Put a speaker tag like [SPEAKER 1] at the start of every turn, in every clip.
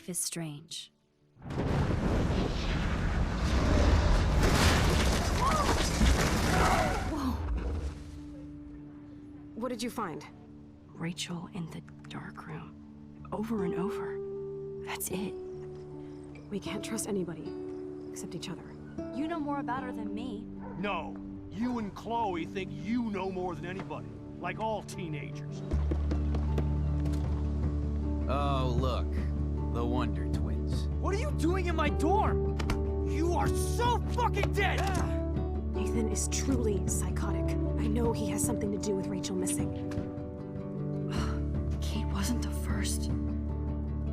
[SPEAKER 1] life is strange.
[SPEAKER 2] Whoa! What did you find? Rachel in the dark room. Over and over. That's it. We can't trust anybody. Except each other.
[SPEAKER 1] You know more about her than me.
[SPEAKER 3] No. You and Chloe think you know more than anybody. Like all teenagers.
[SPEAKER 4] Oh, look. The Wonder Twins.
[SPEAKER 5] What are you doing in my dorm? You are so fucking dead!
[SPEAKER 2] Nathan is truly psychotic. I know he has something to do with Rachel missing. Kate wasn't the first.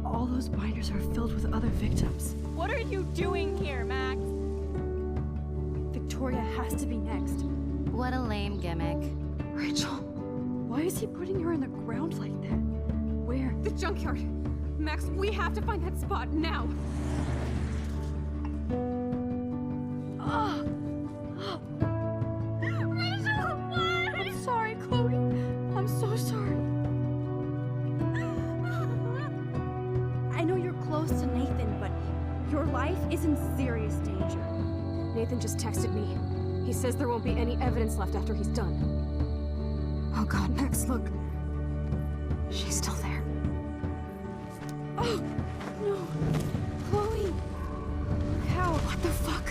[SPEAKER 2] All those binders are filled with other victims.
[SPEAKER 6] What are you doing here, Max?
[SPEAKER 2] Victoria has to be next.
[SPEAKER 1] What a lame gimmick.
[SPEAKER 2] Rachel, why is he putting her in the ground like that? Where?
[SPEAKER 6] The junkyard. Max, we have to find that spot now.
[SPEAKER 2] Rachel, what? I'm sorry, Chloe. I'm so sorry. I know you're close to Nathan, but your life is in serious danger. Nathan just texted me. He says there won't be any evidence left after he's done. Oh God, Max, look. She's still there. Oh, no. Chloe. How? What the fuck?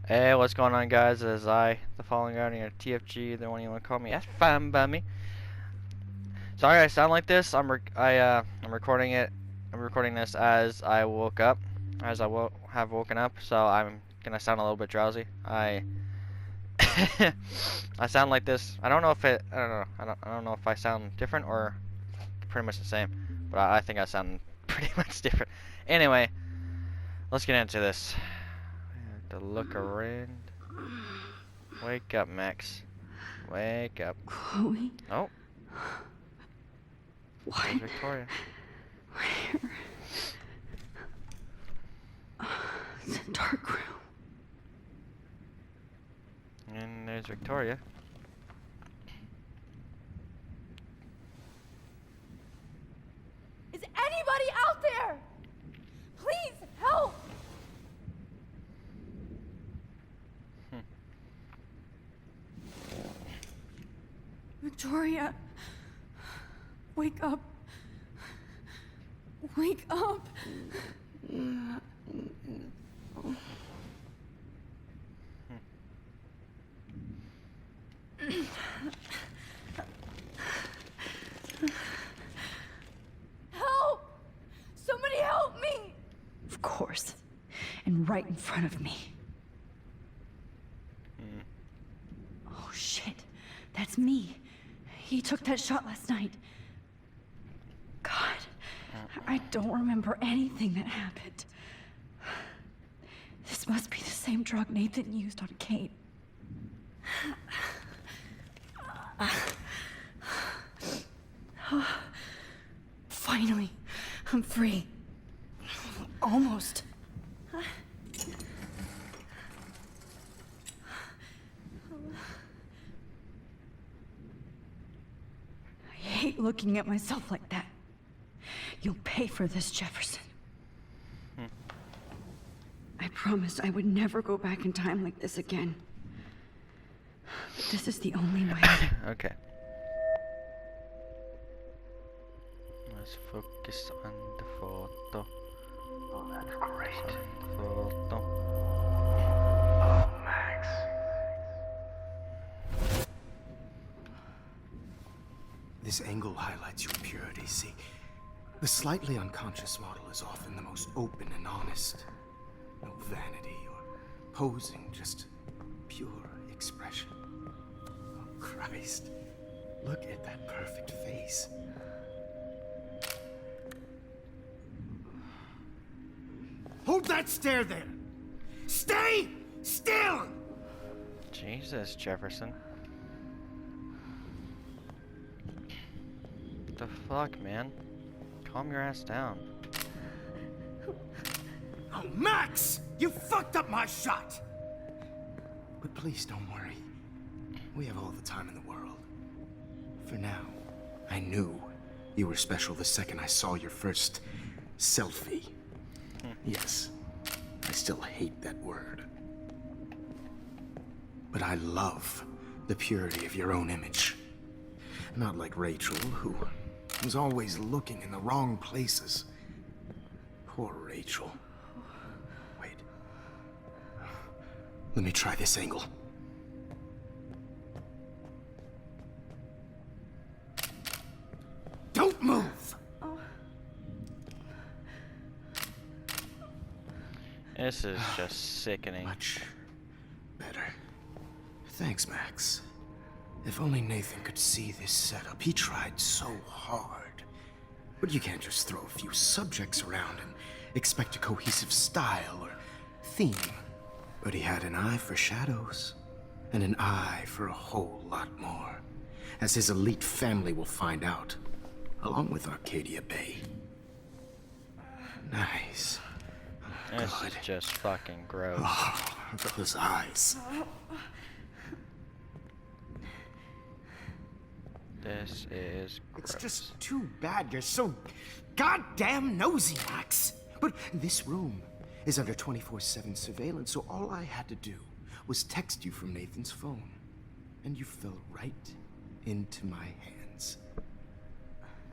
[SPEAKER 7] Hey, what's going on, guys? It is I, the Fallen Guardian, or TFG, the one you want to call me. That's fine by me. Sorry I sound like this. I'm recording it. I'm recording this as I woke up, have woken up. So I'm gonna sound a little bit drowsy. I sound like this. I don't know if it. I don't know. I don't know if I sound different or pretty much the same. But I think I sound pretty much different. Anyway, let's get into this. To look around. Wake up, Max. Wake up.
[SPEAKER 2] Chloe?
[SPEAKER 7] Oh.
[SPEAKER 2] What?
[SPEAKER 7] There's Victoria.
[SPEAKER 2] Where? It's a dark room.
[SPEAKER 7] And there's Victoria.
[SPEAKER 6] Is anybody out there? Please help!
[SPEAKER 2] Victoria, wake up.
[SPEAKER 6] Wake up! Help! Somebody help me!
[SPEAKER 8] Of course. And right in front of me. Oh shit. That's me. He took that shot last night. God. I don't remember anything that happened. This must be the same drug Nathan used on Kate. Finally, I'm free. Almost. I hate looking at myself like that. You'll pay for this, Jefferson. I promised I would never go back in time like this again. But this is the only way.
[SPEAKER 7] Okay. Let's focus on the photo.
[SPEAKER 3] Oh, that's great.
[SPEAKER 7] Photo.
[SPEAKER 3] Oh, Max.
[SPEAKER 9] This angle highlights your purity, see? The slightly unconscious model is often the most open and honest. No vanity or posing, just pure expression. Oh, Christ. Look at that perfect face. Hold that stare there! Stay still!
[SPEAKER 7] Jesus, Jefferson. What the fuck, man? Calm your ass down.
[SPEAKER 9] Oh, Max! You fucked up my shot! But please don't worry. We have all the time in the world. For now, I knew you were special the second I saw your first selfie. Yes, I still hate that word. But I love the purity of your own image. Not like Rachel, who was always looking in the wrong places. Poor Rachel. Wait. Let me try this angle. Don't move!
[SPEAKER 7] This is just sickening.
[SPEAKER 9] Much better. Thanks, Max. If only Nathan could see this setup. He tried so hard. But you can't just throw a few subjects around and expect a cohesive style or theme. But he had an eye for shadows, and an eye for a whole lot more, as his elite family will find out, along with Arcadia Bay. Nice.
[SPEAKER 7] This
[SPEAKER 9] God.
[SPEAKER 7] is just fucking gross.
[SPEAKER 9] Oh, those eyes.
[SPEAKER 7] This is gross.
[SPEAKER 9] It's just too bad you're so goddamn nosy, Max. But this room is under 24/7 surveillance, so all I had to do was text you from Nathan's phone. And you fell right into my hands.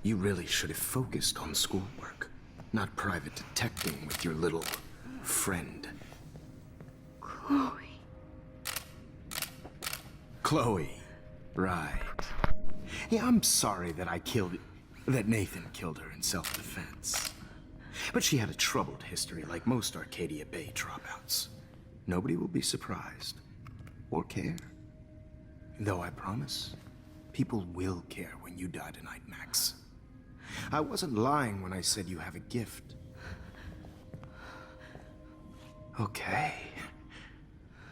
[SPEAKER 9] You really should have focused on schoolwork, not private detecting with your little friend.
[SPEAKER 8] Chloe.
[SPEAKER 9] Chloe. Right. Yeah, I'm sorry that that Nathan killed her in self-defense. But she had a troubled history like most Arcadia Bay dropouts. Nobody will be surprised. Or care. Though I promise, people will care when you die tonight, Max. I wasn't lying when I said you have a gift. Okay.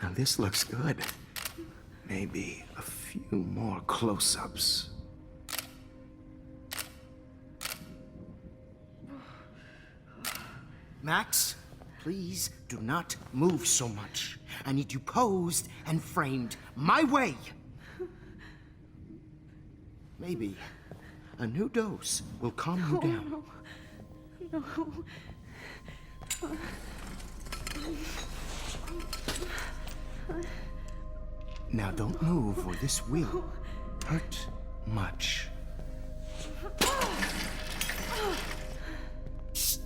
[SPEAKER 9] Now this looks good. Maybe a few more close-ups. Max, please do not move so much. I need you posed and framed my way. Maybe a new dose will calm you down.
[SPEAKER 8] No.
[SPEAKER 9] Now don't move or this will hurt much.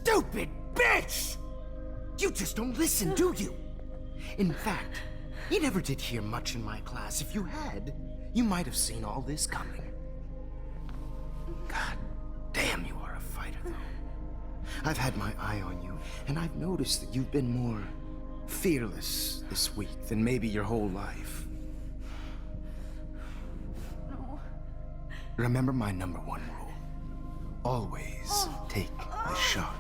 [SPEAKER 9] stupid bitch! You just don't listen, do you? In fact, you never did hear much in my class. If you had, you might have seen all this coming. God damn, you are a fighter, though. I've had my eye on you, and I've noticed that you've been more fearless this week than maybe your whole life.
[SPEAKER 6] No.
[SPEAKER 9] Remember my #1 rule. Always take the shot.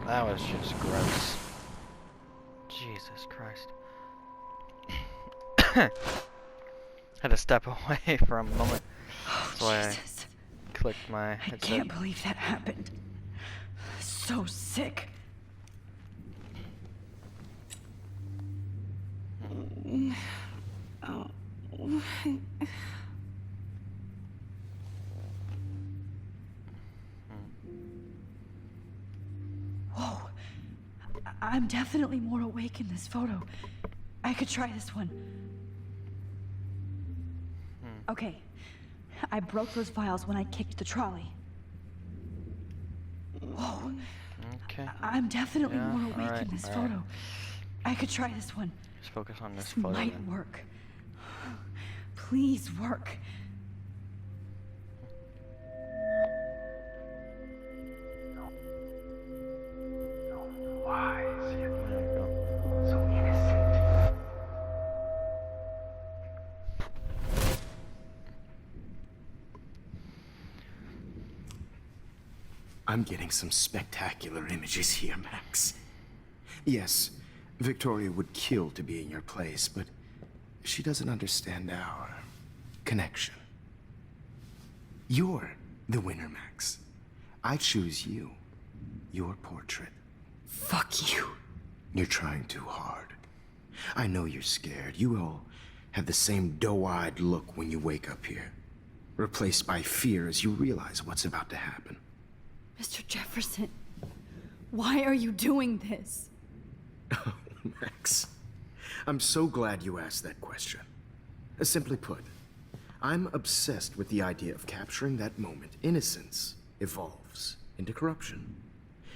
[SPEAKER 7] That was just gross. Jesus Christ. Had to step away for a moment. That's why
[SPEAKER 8] Jesus.
[SPEAKER 7] I clicked my
[SPEAKER 8] I
[SPEAKER 7] headset.
[SPEAKER 8] can't believe that happened. So sick. Oh. Whoa. I'm definitely more awake in this photo. I could try this one. Okay. I broke those vials when I kicked the trolley. Whoa.
[SPEAKER 7] Okay.
[SPEAKER 8] I'm definitely
[SPEAKER 7] Yeah,
[SPEAKER 8] more awake
[SPEAKER 7] alright,
[SPEAKER 8] in this
[SPEAKER 7] alright.
[SPEAKER 8] photo. I could try this one.
[SPEAKER 7] Just focus on this
[SPEAKER 8] This
[SPEAKER 7] photo.
[SPEAKER 8] might
[SPEAKER 7] then.
[SPEAKER 8] work. Please work.
[SPEAKER 7] There we go.
[SPEAKER 9] I'm getting some spectacular images here, Max. Yes, Victoria would kill to be in your place, but she doesn't understand our connection. You're the winner, Max. I choose you. Your portrait.
[SPEAKER 8] Fuck you.
[SPEAKER 9] You're trying too hard. I know you're scared. You all have the same doe-eyed look when you wake up here, replaced by fear as you realize what's about to happen.
[SPEAKER 2] Mr. Jefferson, why are you doing this?
[SPEAKER 9] Oh, Max. I'm so glad you asked that question. Simply put, I'm obsessed with the idea of capturing that moment innocence evolves into corruption.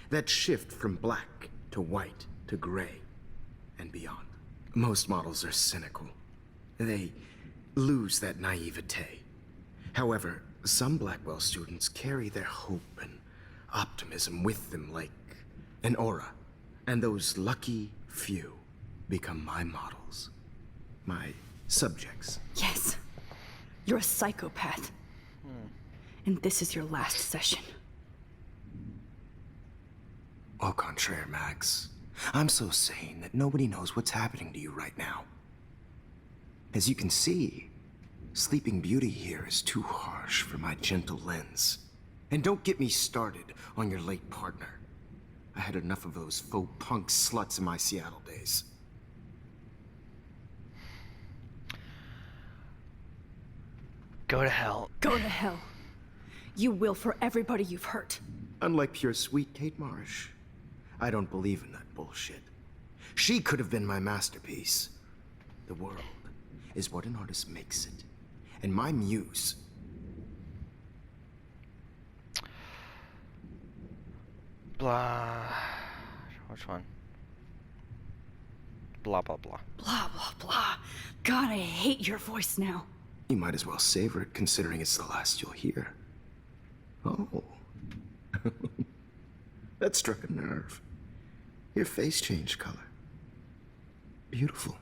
[SPEAKER 9] That shift from black to white to gray and beyond. Most models are cynical. They lose that naivete. However, some Blackwell students carry their hope and optimism with them like an aura. And those lucky few become my models. My subjects.
[SPEAKER 2] Yes, you're a psychopath. And this is your last session.
[SPEAKER 9] Au contraire, Max. I'm so sane that nobody knows what's happening to you right now. As you can see, Sleeping Beauty here is too harsh for my gentle lens. And don't get me started on your late partner. I had enough of those faux punk sluts in my Seattle days.
[SPEAKER 7] Go to hell.
[SPEAKER 2] Go to hell. You will for everybody you've hurt.
[SPEAKER 9] Unlike pure sweet Kate Marsh, I don't believe in that bullshit. She could have been my masterpiece. The world is what an artist makes it. And my muse...
[SPEAKER 7] Blah. Which one? Blah, blah, blah.
[SPEAKER 2] Blah, blah, blah. God, I hate your voice now.
[SPEAKER 9] You might as well savor it, considering it's the last you'll hear. Oh. That struck a nerve. Your face changed color. Beautiful.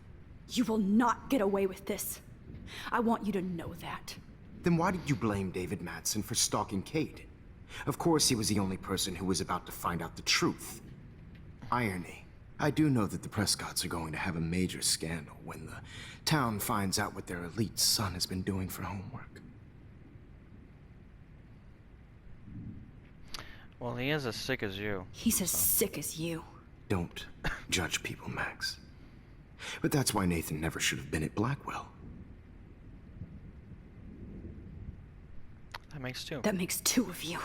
[SPEAKER 2] You will not get away with this. I want you to know that.
[SPEAKER 9] Then why did you blame David Madsen for stalking Kate? Of course, he was the only person who was about to find out the truth. Irony. I do know that the Prescotts are going to have a major scandal when the town finds out what their elite son has been doing for homework.
[SPEAKER 7] Well, he is as sick as you.
[SPEAKER 2] He's as sick as you.
[SPEAKER 9] Don't judge people, Max. But that's why Nathan never should have been at Blackwell.
[SPEAKER 7] That makes two.
[SPEAKER 2] That makes two of you.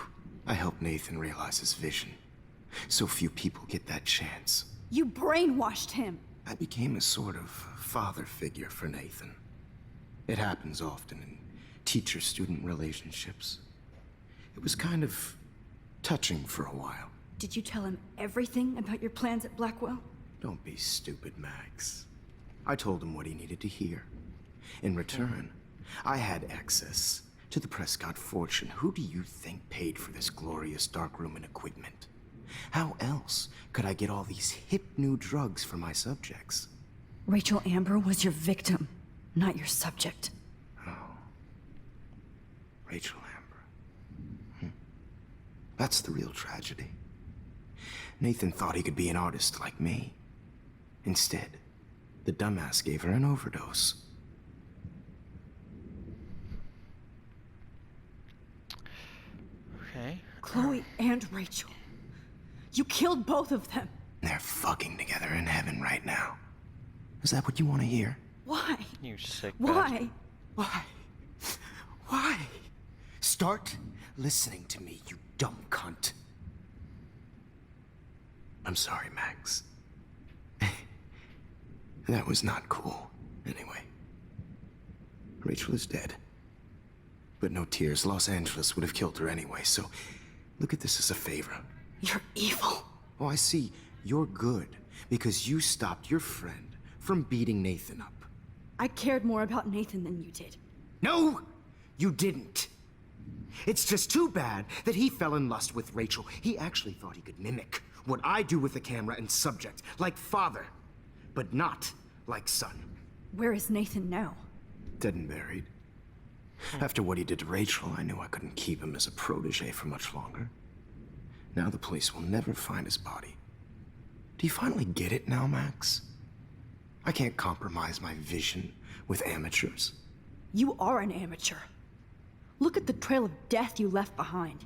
[SPEAKER 9] I helped Nathan realize his vision. So few people get that chance.
[SPEAKER 2] You brainwashed him.
[SPEAKER 9] I became a sort of father figure for Nathan. It happens often in teacher-student relationships. It was kind of touching for a while.
[SPEAKER 2] Did you tell him everything about your plans at Blackwell?
[SPEAKER 9] Don't be stupid, Max. I told him what he needed to hear. In return, I had access to the Prescott fortune. Who do you think paid for this glorious darkroom and equipment? How else could I get all these hip new drugs for my subjects?
[SPEAKER 8] Rachel Amber was your victim, not your subject.
[SPEAKER 9] Oh. Rachel Amber. That's the real tragedy. Nathan thought he could be an artist like me. Instead, the dumbass gave her an overdose.
[SPEAKER 7] Okay.
[SPEAKER 2] Chloe and Rachel. You killed both of them.
[SPEAKER 9] They're fucking together in heaven right now. Is that what you want to hear?
[SPEAKER 2] Why?
[SPEAKER 7] You sick
[SPEAKER 2] Why?
[SPEAKER 9] Why? Why? Start listening to me, you dumb cunt. I'm sorry, Max. That was not cool. Anyway. Rachel is dead. But no tears. Los Angeles would have killed her anyway, so look at this as a favor.
[SPEAKER 2] You're evil.
[SPEAKER 9] Oh, I see. You're good because you stopped your friend from beating Nathan up.
[SPEAKER 2] I cared more about Nathan than you did.
[SPEAKER 9] No, you didn't. It's just too bad that he fell in lust with Rachel. He actually thought he could mimic what I do with the camera and subject, like father, but not like son.
[SPEAKER 2] Where is Nathan now?
[SPEAKER 9] Dead and buried. After what he did to Rachel, I knew I couldn't keep him as a protege for much longer. Now the police will never find his body. Do you finally get it now, Max? I can't compromise my vision with amateurs.
[SPEAKER 2] You are an amateur. Look at the trail of death you left behind.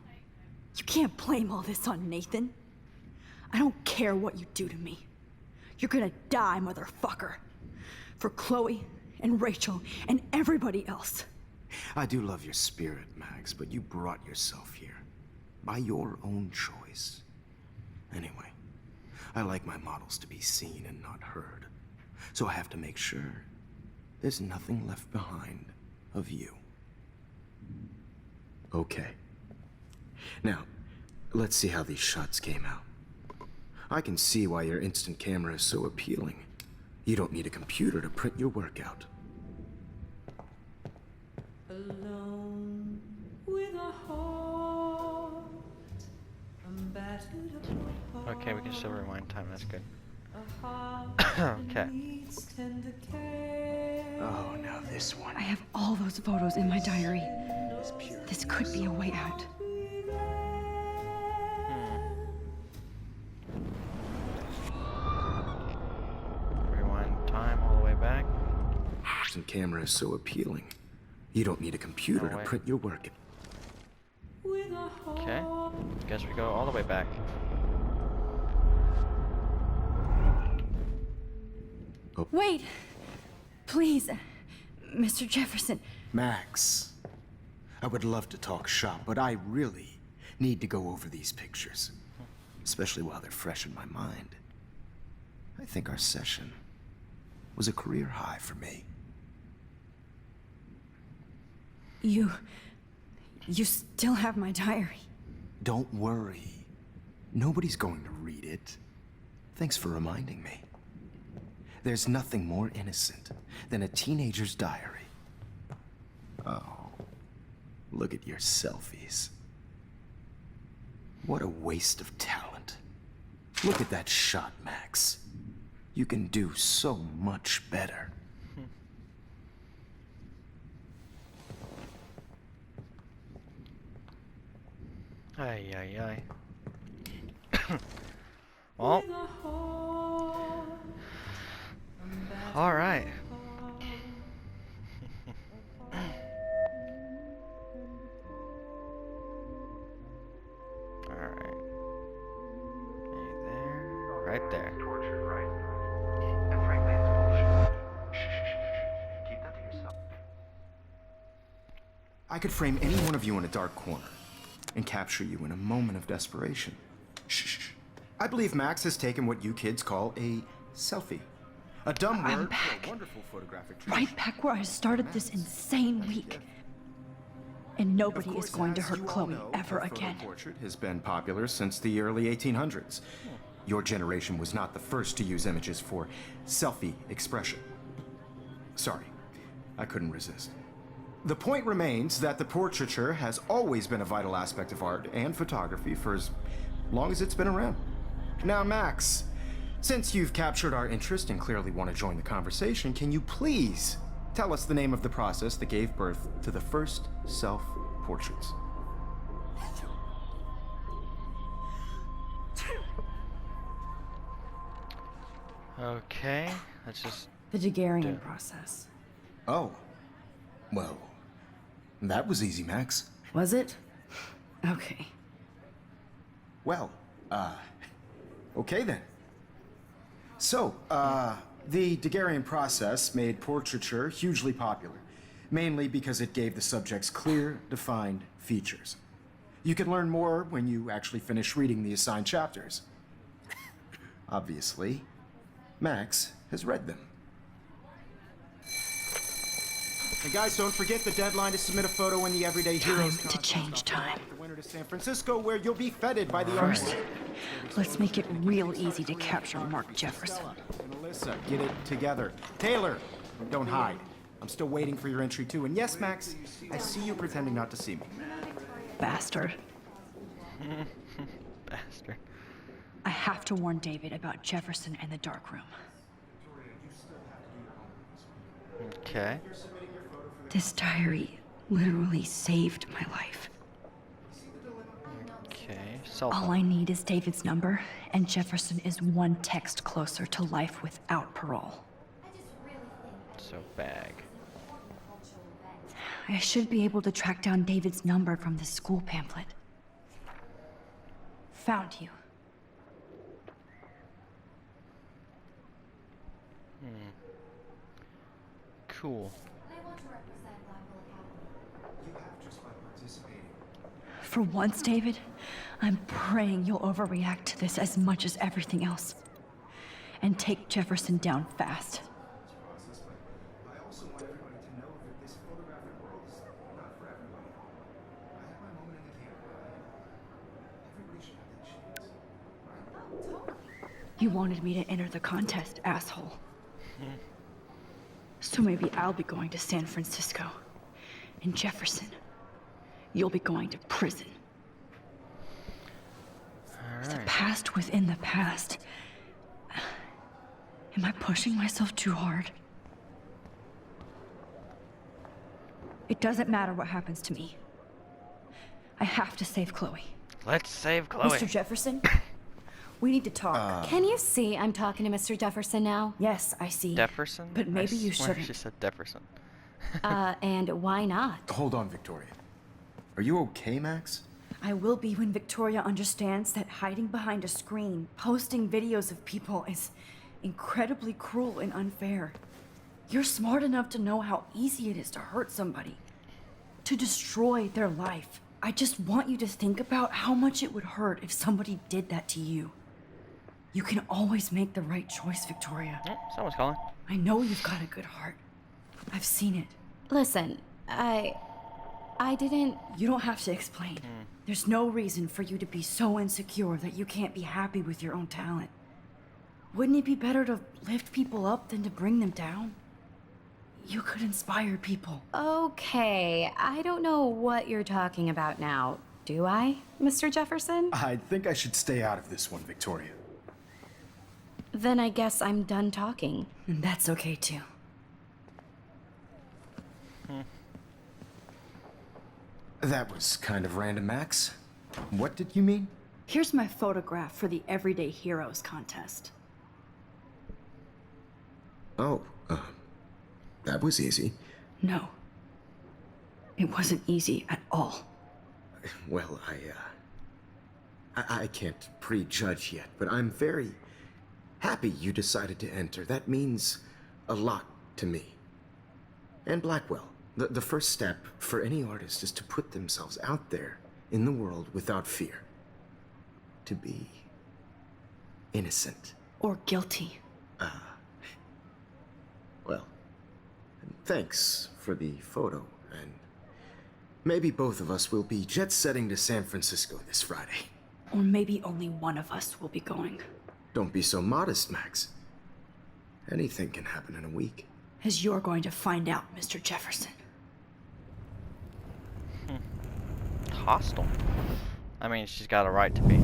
[SPEAKER 2] You can't blame all this on Nathan. I don't care what you do to me. You're gonna die, motherfucker. For Chloe and Rachel and everybody else.
[SPEAKER 9] I do love your spirit, Max, but you brought yourself here. By your own choice. Anyway, I like my models to be seen and not heard. So I have to make sure there's nothing left behind of you. Okay. Now, let's see how these shots came out. I can see why your instant camera is so appealing. You don't need a computer to print your work out.
[SPEAKER 10] Alone with a heart, I'm battered apart.
[SPEAKER 7] Okay, we can still rewind time. That's good.
[SPEAKER 10] A heart
[SPEAKER 7] Okay.
[SPEAKER 10] needs tender care.
[SPEAKER 9] Oh, now this one.
[SPEAKER 8] I have all those photos in my diary.
[SPEAKER 9] is pure.
[SPEAKER 8] This could be a way out.
[SPEAKER 7] Rewind time all the way back.
[SPEAKER 9] Instant camera is so appealing. You don't need a computer
[SPEAKER 7] Oh,
[SPEAKER 9] to
[SPEAKER 7] wait.
[SPEAKER 9] print your work.
[SPEAKER 10] With a heart.
[SPEAKER 7] Okay. Guess we go all the way back.
[SPEAKER 8] Wait! Please, Mr. Jefferson.
[SPEAKER 9] Max, I would love to talk shop, but I really need to go over these pictures. Especially while they're fresh in my mind. I think our session was a career high for me.
[SPEAKER 8] You still have my diary.
[SPEAKER 9] Don't worry. Nobody's going to read it. Thanks for reminding me. There's nothing more innocent than a teenager's diary. Oh, look at your selfies. What a waste of talent. Look at that shot, Max. You can do so much better.
[SPEAKER 7] Ay, ay, ay. Well,
[SPEAKER 10] With a heart. I'm battered
[SPEAKER 7] all right. All right. Okay, there, right there.
[SPEAKER 9] Tortured, right? And frankly, it's bullshit. Shh. Keep that to yourself. I could frame any one of you in a dark corner, and capture you in a moment of desperation. Shh. I believe Max has taken what you kids call a selfie. A dumb
[SPEAKER 8] I'm
[SPEAKER 9] word
[SPEAKER 8] back.
[SPEAKER 9] for a wonderful photographic
[SPEAKER 8] Right back where I started this insane week. And nobody
[SPEAKER 9] Of course,
[SPEAKER 8] is going to
[SPEAKER 9] as
[SPEAKER 8] hurt
[SPEAKER 9] you all
[SPEAKER 8] Chloe
[SPEAKER 9] know,
[SPEAKER 8] ever
[SPEAKER 9] the photo
[SPEAKER 8] again.
[SPEAKER 9] portrait has been popular since the early 1800s. Your generation was not the first to use images for selfie expression. Sorry, I couldn't resist. The point remains that the portraiture has always been a vital aspect of art and photography for as long as it's been around. Now, Max, since you've captured our interest and clearly want to join the conversation, can you please tell us the name of the process that gave birth to the first self-portraits?
[SPEAKER 7] Okay, let's just...
[SPEAKER 8] The Daguerrean process.
[SPEAKER 9] Oh. Well, that was easy, Max.
[SPEAKER 8] Was it? Okay.
[SPEAKER 9] Well, okay then. So, the Daguerrean process made portraiture hugely popular, mainly because it gave the subjects clear, defined features. You can learn more when you actually finish reading the assigned chapters. Obviously, Max has read them. And guys, don't forget the deadline to submit a photo in the Everyday Heroes
[SPEAKER 8] Time to change time.
[SPEAKER 9] The winter to San Francisco, where you'll be feted by the artists.
[SPEAKER 8] Let's make it real easy to capture Mark Jefferson.
[SPEAKER 9] And Alyssa, get it together. Taylor, don't hide. I'm still waiting for your entry too. And yes, Max, I see you pretending not to see me.
[SPEAKER 8] Bastard.
[SPEAKER 7] Bastard.
[SPEAKER 8] I have to warn David about Jefferson and the dark room.
[SPEAKER 7] Okay.
[SPEAKER 8] This diary literally saved my life.
[SPEAKER 7] Okay, cell
[SPEAKER 8] All
[SPEAKER 7] phone.
[SPEAKER 8] I need is David's number, and Jefferson is one text closer to life without parole.
[SPEAKER 7] So bag.
[SPEAKER 8] I should be able to track down David's number from the school pamphlet. Found you.
[SPEAKER 7] Cool.
[SPEAKER 8] For once, David, I'm praying you'll overreact to this as much as everything else. And take Jefferson down fast.
[SPEAKER 9] I also want everybody to know that this photographic world is not for everybody. I have my moment in the camera. Everybody should have that chance.
[SPEAKER 8] You wanted me to enter the contest, asshole. So maybe I'll be going to San Francisco. And Jefferson, you'll be going to prison. The
[SPEAKER 7] Alright.
[SPEAKER 8] past within the past. Am I pushing myself too hard? It doesn't matter what happens to me. I have to save Chloe.
[SPEAKER 7] Let's save Chloe.
[SPEAKER 8] Mr. Jefferson, we need to talk.
[SPEAKER 1] Can you see I'm talking to Mr. Jefferson now?
[SPEAKER 8] Yes, I see.
[SPEAKER 7] Jefferson?
[SPEAKER 8] But maybe
[SPEAKER 7] I
[SPEAKER 8] you
[SPEAKER 7] swear
[SPEAKER 8] shouldn't.
[SPEAKER 7] She said Jefferson.
[SPEAKER 1] And why not?
[SPEAKER 9] Hold on, Victoria. Are you okay, Max?
[SPEAKER 8] I will be when Victoria understands that hiding behind a screen, posting videos of people is incredibly cruel and unfair. You're smart enough to know how easy it is to hurt somebody, to destroy their life. I just want you to think about how much it would hurt if somebody did that to you. You can always make the right choice, Victoria.
[SPEAKER 7] Oh, someone's calling.
[SPEAKER 8] I know you've got a good heart. I've seen it.
[SPEAKER 1] Listen, I didn't...
[SPEAKER 8] You don't have to explain. There's no reason for you to be so insecure that you can't be happy with your own talent. Wouldn't it be better to lift people up than to bring them down? You could inspire people.
[SPEAKER 1] Okay, I don't know what you're talking about now, do I, Mr. Jefferson?
[SPEAKER 9] I think I should stay out of this one, Victoria.
[SPEAKER 1] Then I guess I'm done talking.
[SPEAKER 8] And that's okay too.
[SPEAKER 9] That was kind of random, Max. What did you mean?
[SPEAKER 8] Here's my photograph for the Everyday Heroes contest.
[SPEAKER 9] Oh, that was easy.
[SPEAKER 8] No. It wasn't easy at all.
[SPEAKER 9] Well, I can't prejudge yet, but I'm very happy you decided to enter. That means a lot to me. And Blackwell. The first step for any artist is to put themselves out there in the world without fear. To be innocent.
[SPEAKER 8] Or guilty.
[SPEAKER 9] Well, thanks for the photo, and maybe both of us will be jet-setting to San Francisco this Friday.
[SPEAKER 8] Or maybe only one of us will be going.
[SPEAKER 9] Don't be so modest, Max. Anything can happen in a week.
[SPEAKER 8] As you're going to find out, Mr. Jefferson.
[SPEAKER 7] Hostile. I mean, she's got a right to be.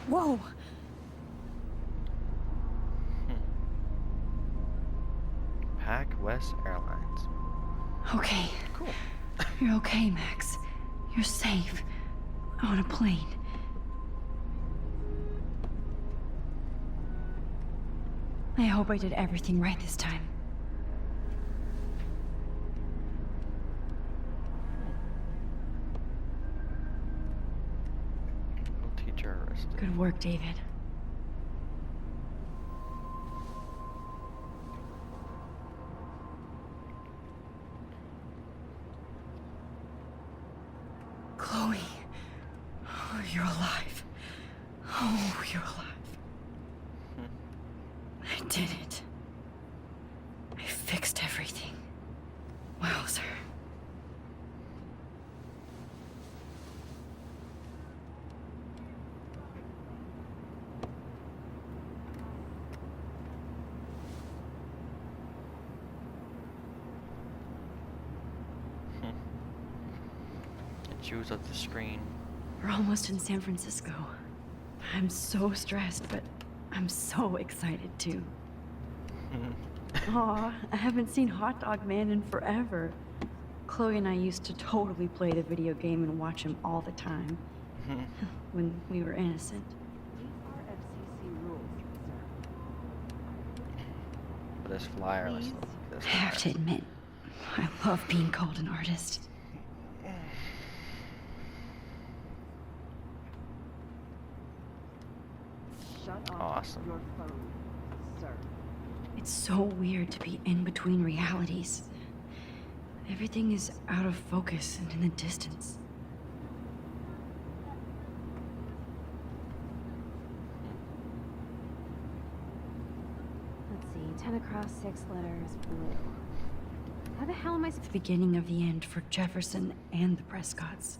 [SPEAKER 8] Whoa!
[SPEAKER 7] Pac West Airlines.
[SPEAKER 8] Okay.
[SPEAKER 7] Cool.
[SPEAKER 8] You're okay, Max. You're safe. On a plane. I hope I did everything right this time.
[SPEAKER 7] Teacher arrested.
[SPEAKER 8] Good work, David. Chloe. Oh, you're alive. Oh, you're alive. I did it. I fixed everything. Wowzer.
[SPEAKER 7] Choose up the screen.
[SPEAKER 8] We're almost in San Francisco. I'm so stressed, but I'm so excited too. Aw, I haven't seen Hot Dog Man in forever. Chloe and I used to totally play the video game and watch him all the time. When we were innocent.
[SPEAKER 7] This flyer. Let's look at this
[SPEAKER 8] I have
[SPEAKER 7] flyer.
[SPEAKER 8] to admit, I love being called an artist.
[SPEAKER 7] Awesome.
[SPEAKER 8] It's so weird to be in between realities. Everything is out of focus and in the distance.
[SPEAKER 2] Let's see, 10 across, 6 letters, blue. How the hell am I
[SPEAKER 8] The beginning of the end for Jefferson and the Prescotts.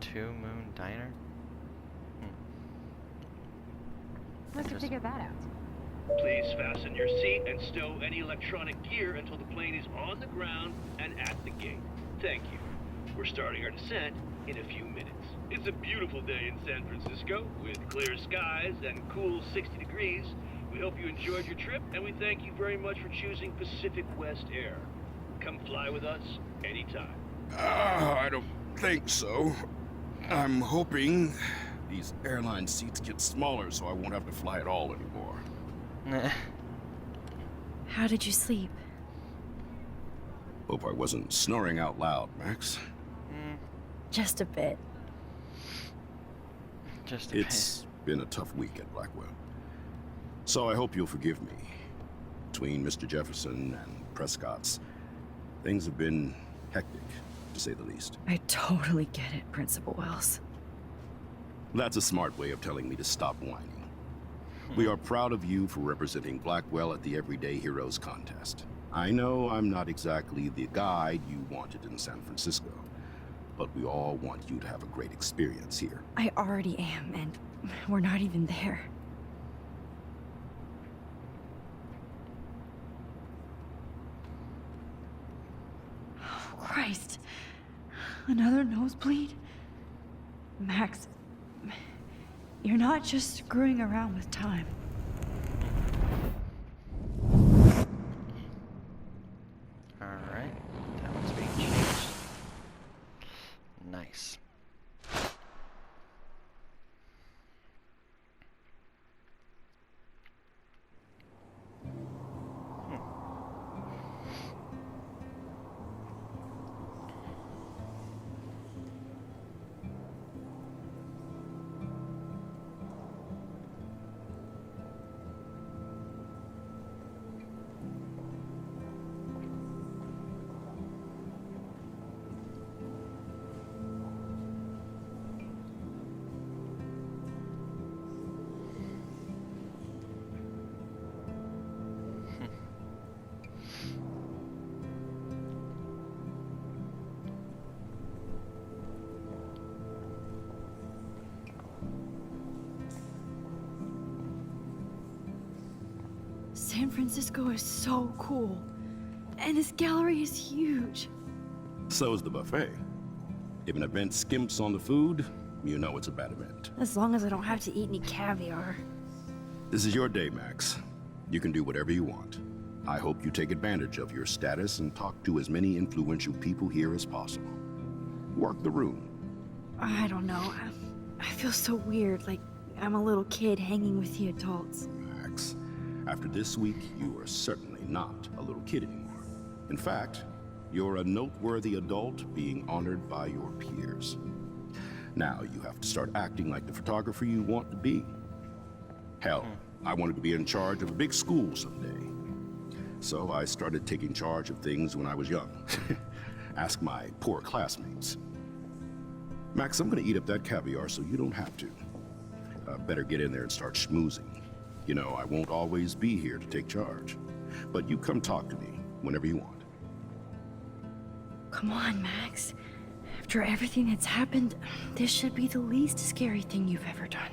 [SPEAKER 7] Two Moon Diner.
[SPEAKER 2] supposed to figure that out?
[SPEAKER 3] Please fasten your seat and stow any electronic gear until the plane is on the ground and at the gate. Thank you. We're starting our descent in a few minutes. It's a beautiful day in San Francisco with clear skies and cool 60 degrees. We hope you enjoyed your trip, and we thank you very much for choosing Pacific West Air. Come fly with us anytime.
[SPEAKER 11] I don't think so. I'm hoping these airline seats get smaller so I won't have to fly at all anymore.
[SPEAKER 8] How did you sleep?
[SPEAKER 11] Hope I wasn't snoring out loud, Max.
[SPEAKER 8] Just a bit.
[SPEAKER 7] Just a
[SPEAKER 11] It's been a tough week at Blackwell. So I hope you'll forgive me. between Mr. Jefferson and Prescott's, things have been hectic, to say the least.
[SPEAKER 8] I totally get it, Principal Wells.
[SPEAKER 11] That's a smart way of telling me to stop whining. We are proud of you for representing Blackwell at the Everyday Heroes contest. I know I'm not exactly the guide you wanted in San Francisco, but we all want you to have a great experience here.
[SPEAKER 8] I already am, and we're not even there. Oh, Christ. Another nosebleed? Max, you're not just screwing around with time.
[SPEAKER 7] Alright, that one's being changed. Nice.
[SPEAKER 8] San Francisco is so cool. And this gallery is huge.
[SPEAKER 11] So is the buffet. If an event skimps on the food, you know it's a bad event.
[SPEAKER 8] As long as I don't have to eat any caviar.
[SPEAKER 11] This is your day, Max. You can do whatever you want. I hope you take advantage of your status and talk to as many influential people here as possible. Work the room.
[SPEAKER 8] I don't know. I feel so weird, like I'm a little kid hanging with the adults.
[SPEAKER 11] Max, after this week, you are certainly not a little kid anymore. In fact, you're a noteworthy adult being honored by your peers. Now you have to start acting like the photographer you want to be. Hell, I wanted to be in charge of a big school someday. So I started taking charge of things when I was young. Ask my poor classmates. Max, I'm gonna eat up that caviar so you don't have to. Better get in there and start schmoozing. You know, I won't always be here to take charge. But you come talk to me whenever you want.
[SPEAKER 8] Come on, Max. After everything that's happened, this should be the least scary thing you've ever done.